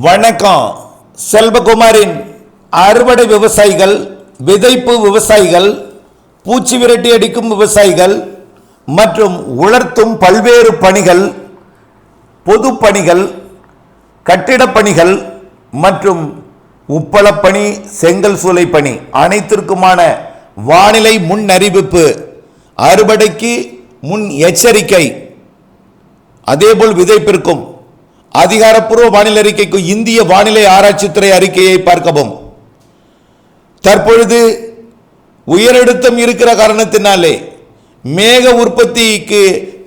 வணக்கம். செல்வகுமாரின் அறுவடை விவசாயிகள், விதைப்பு விவசாயிகள், பூச்சி விரட்டி அடிக்கும் விவசாயிகள் மற்றும் உலர்த்தும் பல்வேறு பணிகள், பொது பணிகள், கட்டிடப் பணிகள் மற்றும் உப்பளப்பணி, செங்கல் சூளை பணி அனைத்திற்குமான வானிலை முன் அறிவிப்பு, அறுவடைக்கு முன் எச்சரிக்கை, அதேபோல் விதைப்பிற்கும் அதிகாரப்பூர்வ வானிலை அறிக்கைக்கு இந்திய வானிலை ஆராய்ச்சித்துறை அறிக்கையை பார்க்கவும். தற்பொழுது உயரழுத்தம் இருக்கிற காரணத்தினாலே மேக உற்பத்திக்கு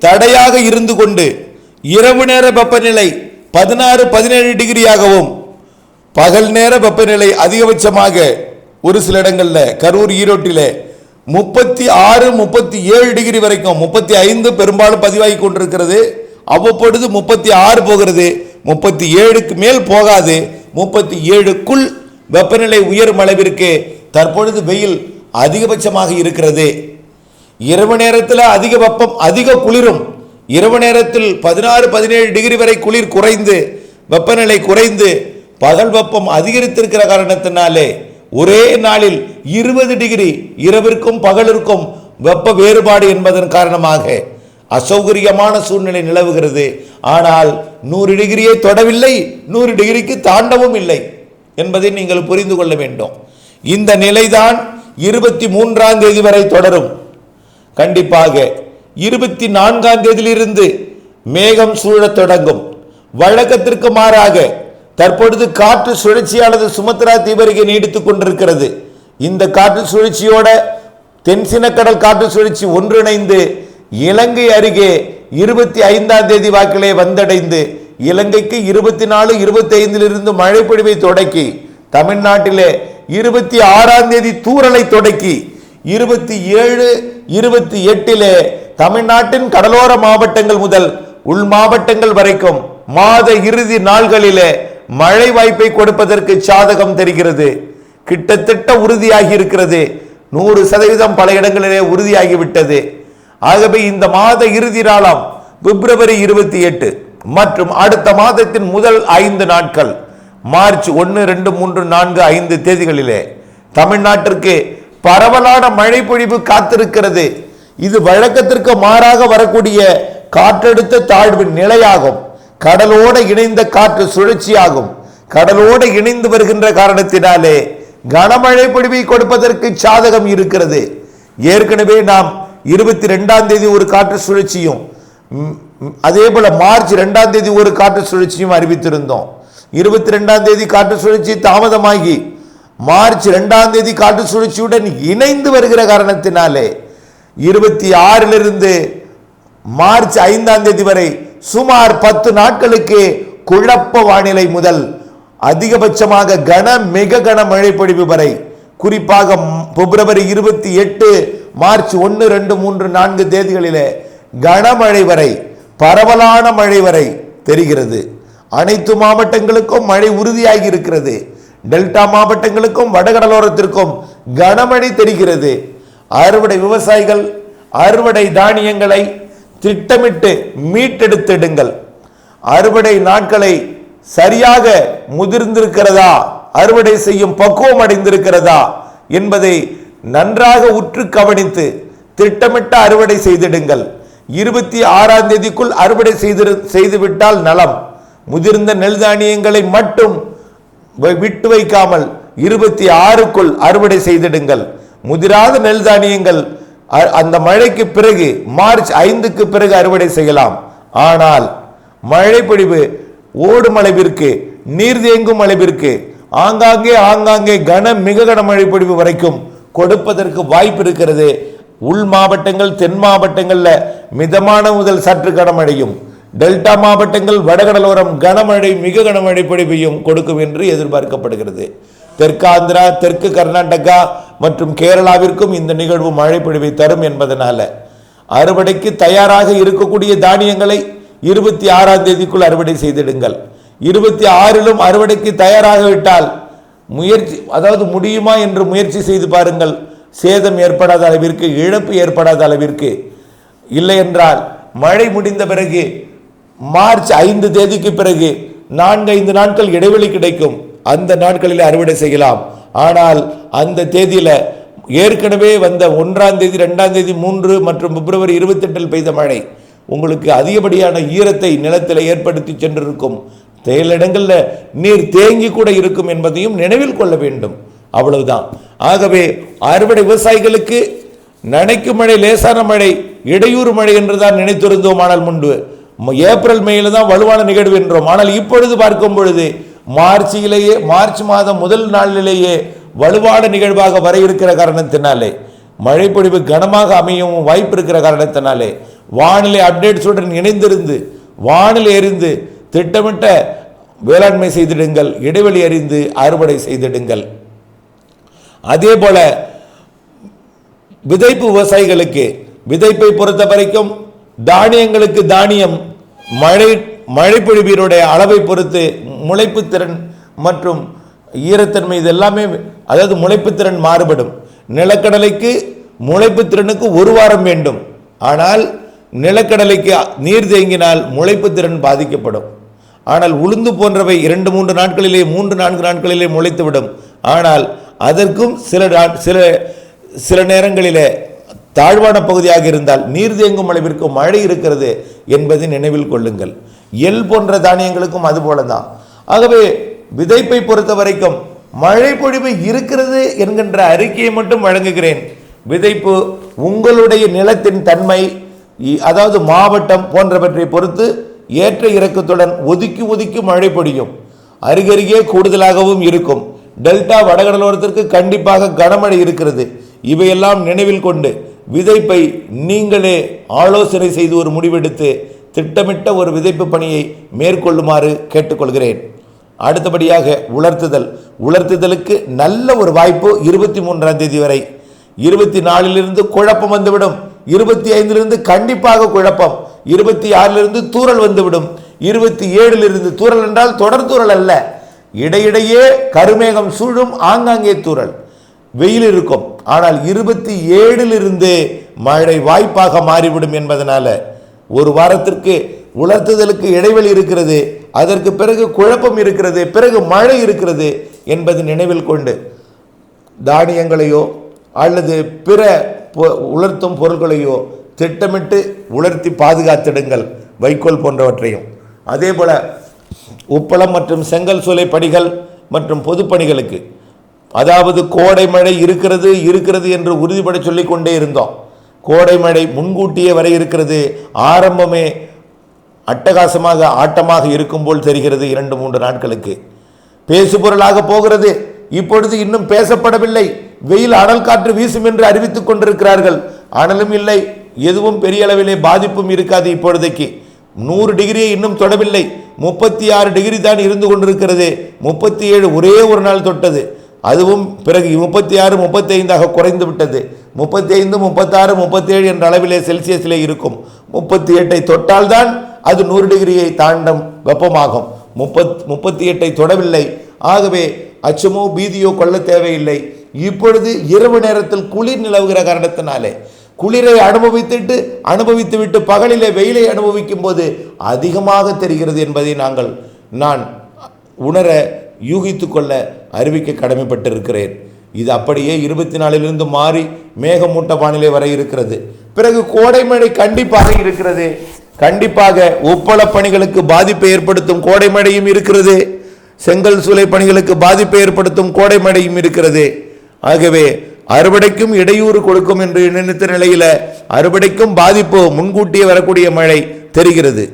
தடையாக இருந்து கொண்டு இரவு நேர வெப்பநிலை 16-17 டிகிரியாகவும், பகல் நேர வெப்பநிலை அதிகபட்சமாக ஒரு சில இடங்களில் கரூர், ஈரோட்டில் 36-37 டிகிரி வரைக்கும், 35 பெரும்பாலும் பதிவாகி கொண்டிருக்கிறது. அவ்வப்பொழுது 36 போகிறது, 37க்கு மேல் போகாது. 37க்குள் வெப்பநிலை உயரும் அளவிற்கு தற்பொழுது வெயில் அதிகபட்சமாக இருக்கிறது. இரவு நேரத்தில் அதிக வெப்பம், அதிக குளிரும். இரவு நேரத்தில் 16-17 டிகிரி வரை குளிர் குறைந்து, வெப்பநிலை குறைந்து, பகல் வெப்பம் அதிகரித்திருக்கிற காரணத்தினாலே ஒரே நாளில் 20 டிகிரி இரவிற்கும் பகலிற்கும் வெப்ப வேறுபாடு என்பதன் காரணமாக அசௌகரியமான சூழ்நிலை நிலவுகிறது. ஆனால் 100 டிகிரியை தொடவில்லை, 100 டிகிரிக்கு தாண்டவும் இல்லை என்பதை நீங்கள் புரிந்து கொள்ள வேண்டும். இந்த நிலைதான் 23ஆம் தேதி வரை தொடரும். கண்டிப்பாக 24ஆம் தேதியிலிருந்து மேகம் சூழத் தொடங்கும். வழக்கத்திற்கு மாறாக தற்பொழுது காற்று சுழற்சியானது சுமத்ரா தீபருகே நீடித்துக் கொண்டிருக்கிறது. இந்த காற்று சுழற்சியோட தென்சினக்கடல் காற்று சுழற்சி ஒன்றிணைந்து இலங்கை அருகே 25ஆம் தேதி வாக்கிலே வந்தடைந்து, இலங்கைக்கு 24-25 மழை பொழிவை தொடக்கி, தமிழ்நாட்டிலே 26ஆம் தேதி தூறலை தொடக்கி, 27-28 தமிழ்நாட்டின் கடலோர மாவட்டங்கள் முதல் உள் மாவட்டங்கள் வரைக்கும் மாத இறுதி நாள்களிலே மழை வாய்ப்பை கொடுப்பதற்கு சாதகம் தெரிகிறது. கிட்டத்தட்ட உறுதியாகி இருக்கிறது. 100% பல இடங்களிலே உறுதியாகிவிட்டது. ஆகவே இந்த மாத இறுதி நாளாம் பிப்ரவரி 28 மற்றும் அடுத்த மாதத்தின் முதல் 5 நாட்கள் மார்ச் 1, 2, 3, 4, 5 தேதிகளிலே தமிழ்நாட்டிற்கு பரவலான மழை பொழிவு காத்திருக்கிறது. இது வழக்கத்திற்கு மாறாக வரக்கூடிய காற்றழுத்த தாழ்வு நிலையாகும். கடலோடு இணைந்த காற்று சுழற்சியாகும். கடலோடு இணைந்து வருகின்ற காரணத்தினாலே கனமழை பொழிவை கொடுப்பதற்கு சாதகம் இருக்கிறது. ஏற்கனவே நாம் 22ஆம் தேதி ஒரு காற்று சுழற்சியும், அதே போல மார்ச் 2ஆம் தேதி ஒரு காற்று சுழற்சியும் அறிவித்திருந்தோம். 22ஆம் தேதி காற்று சுழற்சி தாமதமாகி மார்ச் 2ஆம் தேதி காற்று சுழற்சியுடன் இணைந்து வருகிற காரணத்தினாலே 26லிருந்து மார்ச் 5ஆம் தேதி வரை சுமார் 10 நாட்களுக்கு குழப்ப வானிலை முதல் அதிகபட்சமாக மிக கன மழை பொழிவு வரை, குறிப்பாக பிப்ரவரி 28, மார்ச் 1, 2, 3, 4 தேதிகளிலே கனமழை வரை, பரவலான மழை வரை தெரிகிறது. அனைத்து மாவட்டங்களுக்கும் மழை உறுதியாகி இருக்கிறது. டெல்டா மாவட்டங்களுக்கும் வடகடலோரத்திற்கும் கனமழை தெரிகிறது. அறுவடை விவசாயிகள் அறுவடை தானியங்களை திட்டமிட்டு மீட்டெடுத்திடுங்கள். அறுவடை நாட்களை சரியாக முதிர்ந்திருக்கிறதா, அறுவடை செய்யும் பக்குவம் அடைந்திருக்கிறதா என்பதை நன்றாக உற்று கவனித்து திட்டமிட்ட அறுவடை செய்திடுங்கள். 26ஆம் தேதிக்குள் அறுவடை செய்துவிட்டால் நலம். முதிர்ந்த நெல் தானியங்களை மட்டும் விட்டு வைக்காமல் 26க்குள் அறுவடை செய்திடுங்கள். முதிராத நெல் தானியங்கள் அந்த மழைக்கு பிறகு மார்ச் 5க்கு பிறகு அறுவடை செய்யலாம். ஆனால் மழை பொழிவு ஓடும் அளவிற்கு, நீர் தேங்கும் அளவிற்கு, ஆங்காங்கே மிக கன மழை பொழிவு வரைக்கும் கொடுப்பதற்கு வாய்ப்பு இருக்கிறது. உள் மாவட்டங்கள், தென் மாவட்டங்கள்ல மிதமான முதல் சற்று கனமழையும், டெல்டா மாவட்டங்கள், வடகடலோரம் கனமழை, மிக கனமழை பொழிவையும் கொடுக்கும் என்று எதிர்பார்க்கப்படுகிறது. தெற்காந்திரா, தெற்கு கர்நாடகா மற்றும் கேரளாவிற்கும் இந்த நிகழ்வு மழை பொழிவை தரும் என்பதனால அறுவடைக்கு தயாராக இருக்கக்கூடிய தானியங்களை 26ஆம் தேதிக்குள் அறுவடை செய்திடுங்கள். 26லும் அறுவடைக்கு தயாராக விட்டால் முயற்சி, அதாவது முடியுமா என்று முயற்சி செய்து பாருங்கள். சேதம் ஏற்படாத அளவிற்கு, இழப்பு ஏற்படாத அளவிற்கு. இல்லை என்றால் மழை முடிந்த பிறகு மார்ச் 5 தேதிக்கு பிறகு 4-5 நாட்கள் இடைவெளி கிடைக்கும். அந்த நாட்களில் அறுவடை செய்யலாம். ஆனால் அந்த தேதியில ஏற்கனவே வந்த 1ஆம் தேதி 2ஆம் தேதி 3 மற்றும் பிப்ரவரி 28 பெய்த மழை உங்களுக்கு அதிகப்படியான ஈரத்தை நிலத்தில் ஏற்படுத்தி சென்றிருக்கும். சில இடங்களில் நீர் தேங்கி கூட இருக்கும் என்பதையும் நினைவில் கொள்ள வேண்டும். அவ்வளவுதான். ஆகவே அறுவடை விவசாயிகளுக்கு நனைக்கும் மழை, லேசான மழை, இடையூறு மழை என்றுதான் நினைத்திருந்தோம். ஆனால் முன்பு ஏப்ரல் மேல தான் வலுவான நிகழ்வு என்றோம். ஆனால் இப்பொழுது பார்க்கும் பொழுது மார்ச் மாதம் முதல் நாளிலேயே வலுவான நிகழ்வாக வர இருக்கிற காரணத்தினாலே, மழைப்பொழிவு கனமாக அமையவும் வாய்ப்பு இருக்கிற காரணத்தினாலே வானிலை அப்டேட்ஸுடன் இணைந்திருந்து வானிலை அறிந்து திட்டமிட்ட வேளாண்மை செய்திடுங்கள். இடைவெளி அறிந்து அறுவடை செய்திடுங்கள். அதே போல விதைப்பு விவசாயிகளுக்கு விதைப்பை பொறுத்த வரைக்கும் தானியங்களுக்கு தானியம் மழைப்பொழிவினுடைய அளவை பொறுத்து முளைப்பு திறன் மற்றும் ஈரத்தன்மை இது எல்லாமே, அதாவது முளைப்பு திறன் மாறுபடும். நிலக்கடலைக்கு முளைப்பு திறனுக்கு 1 வாரம் வேண்டும். ஆனால் நிலக்கடலைக்கு நீர் தேங்கினால் முளைப்பு திறன் பாதிக்கப்படும். ஆனால் உளுந்து போன்றவை 2-3 நாட்களிலே 3-4 நாட்களிலே முளைத்துவிடும். ஆனால் அதற்கும் சில நேரங்களிலே தாழ்வான பகுதியாக இருந்தால் நீர் தேங்கும் அளவிற்கு மழை இருக்கிறது என்பதை நினைவில் கொள்ளுங்கள். எள் போன்ற தானியங்களுக்கும் அதுபோல தான். ஆகவே விதைப்பை பொறுத்த வரைக்கும் மழை பொழிவு இருக்கிறது என்கின்ற அறிக்கையை மட்டும் வழங்குகிறேன். விதைப்பு உங்களுடைய நிலத்தின் தன்மை, அதாவது மாவட்டம் போன்றவற்றை பொறுத்து ஏற்ற இறக்கத்துடன் ஒதுக்கி மழை பொழியும். அருகருகே கூடுதலாகவும் இருக்கும். டெல்டா வடகடலோரத்திற்கு கண்டிப்பாக கனமழை இருக்கிறது. இவையெல்லாம் நினைவில் கொண்டு விதைப்பை நீங்களே ஆலோசனை செய்து ஒரு முடிவெடுத்து திட்டமிட்ட ஒரு விதைப்பு பணியை மேற்கொள்ளுமாறு கேட்டுக்கொள்கிறேன். அடுத்தபடியாக உலர்த்துதலுக்கு நல்ல ஒரு வாய்ப்பு 23ஆம் தேதி வரை. 24லிருந்து குழப்பம் வந்துவிடும். 25லிருந்து கண்டிப்பாக குழப்பம். 26லிருந்து தூறல் வந்துவிடும். 27லிருந்து தூறல் என்றால் தொடர் தூறல் அல்ல, இடையிடையே கருமேகம் சூழும், ஆங்காங்கே தூறல், வெயில் இருக்கும். ஆனால் 27லிருந்து மழை வாய்ப்பாக மாறிவிடும் என்பதனால ஒரு வாரத்திற்கு உலர்த்துதலுக்கு இடைவெளி இருக்கிறது. அதற்கு பிறகு குழப்பம் இருக்கிறது, பிறகு மழை இருக்கிறது என்பது நினைவில் கொண்டு தானியங்களையோ அல்லது பிற உலர்த்தும் பொருட்களையோ திட்டமிட்டு உலர்த்தி பாதுகாத்திடுங்கள், வைக்கோல் போன்றவற்றையும். அதே போல உப்பளம் மற்றும் செங்கல் சூளை பணிகள் மற்றும் பொதுப்பணிகளுக்கு, அதாவது கோடை மழை இருக்கிறது என்று உறுதிப்பட சொல்லிக் கொண்டே இருந்தோம். கோடை மழை முன்கூட்டியே வர இருக்கிறது. ஆரம்பமே அட்டகாசமாக ஆட்டமாக இருக்கும் போல் தெரிகிறது. 2-3 நாட்களுக்கு பேசுபொருளாக போகிறது. இப்பொழுது இன்னும் பேசப்படவில்லை. வெயில் அனல் காற்று வீசும் என்று அறிவித்துக் கொண்டிருக்கிறார்கள். அனலும் இல்லை, எதுவும் பெரிய அளவிலே பாதிப்பும் இருக்காது. இப்பொழுதைக்கு 100 டிகிரியை இன்னும் தொடவில்லை. 36 டிகிரி தான் இருந்து கொண்டிருக்கிறது. 37 ஒரே ஒரு நாள் தொட்டது. அதுவும் பிறகு 36, 35 குறைந்து விட்டது. 35, 36, 37 என்ற அளவிலே செல்சியஸிலே இருக்கும். 38 தொட்டால் தான் அது 100 டிகிரியை தாண்டும் வெப்பமாகும். 38 தொடவில்லை. ஆகவே அச்சமோ பீதியோ கொள்ள தேவையில்லை. இப்பொழுது இரவு நேரத்தில் குளிர் நிலவுகிற காரணத்தினாலே குளிரை அனுபவித்துவிட்டு பகலிலே வெயிலை அனுபவிக்கும் போது அதிகமாக தெரிகிறது என்பதை நான் உணர யூகித்து கொள்ள அறிவிக்க கடமைப்பட்டிருக்கிறேன். இது அப்படியே 24லிருந்து மாறி மேகமூட்ட வானிலை வர இருக்கிறது. பிறகு கோடை மழை கண்டிப்பாக இருக்கிறது. கண்டிப்பாக உப்பள பணிகளுக்கு பாதிப்பை ஏற்படுத்தும் கோடை மழையும் இருக்கிறது. செங்கல் சூளை பணிகளுக்கு பாதிப்பை ஏற்படுத்தும் கோடை மழையும் இருக்கிறது. ஆகவே அறுவடைக்கும் இடையூறு கொடுக்கும் என்று நினைத்த நிலையில அறுவடைக்கும் பாதிப்பு முன்கூட்டியே வரக்கூடிய மழை தெரிகிறது.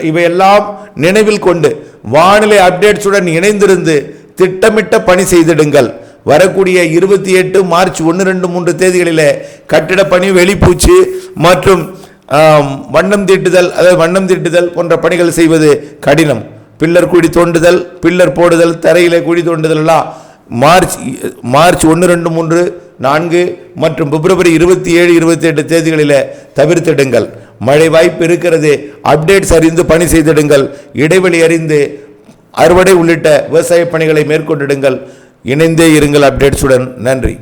இவையெல்லாம் நினைவில் கொண்டு வானிலை அப்டேட்ஸுடன் இணைந்திருந்து திட்டமிட்ட பணி செய்திடுங்கள். வரக்கூடிய 28 மார்ச் 1, 2, 3 தேதிகளில் கட்டிட பணி, வெளிப்பூச்சு மற்றும் வண்ணம் தீட்டுதல் போன்ற பணிகள் செய்வது கடினம். பில்லர் குழி தோண்டுதல், பில்லர் போடுதல், தரையிலே குழி தோண்டுதல் எல்லாம் மார்ச் 1, 2, 3, 4 மற்றும் பிப்ரவரி 27, 28 தேதிகளில் தவிர்த்திடுங்கள். மழை வாய்ப்பு இருக்கிறது. அப்டேட்ஸ் அறிந்து பணி செய்திடுங்கள். இடைவெளி அறிந்து அறுவடை உள்ளிட்ட விவசாய பணிகளை மேற்கொண்டிடுங்கள். இணைந்தே இருங்கள் அப்டேட்ஸுடன். நன்றி.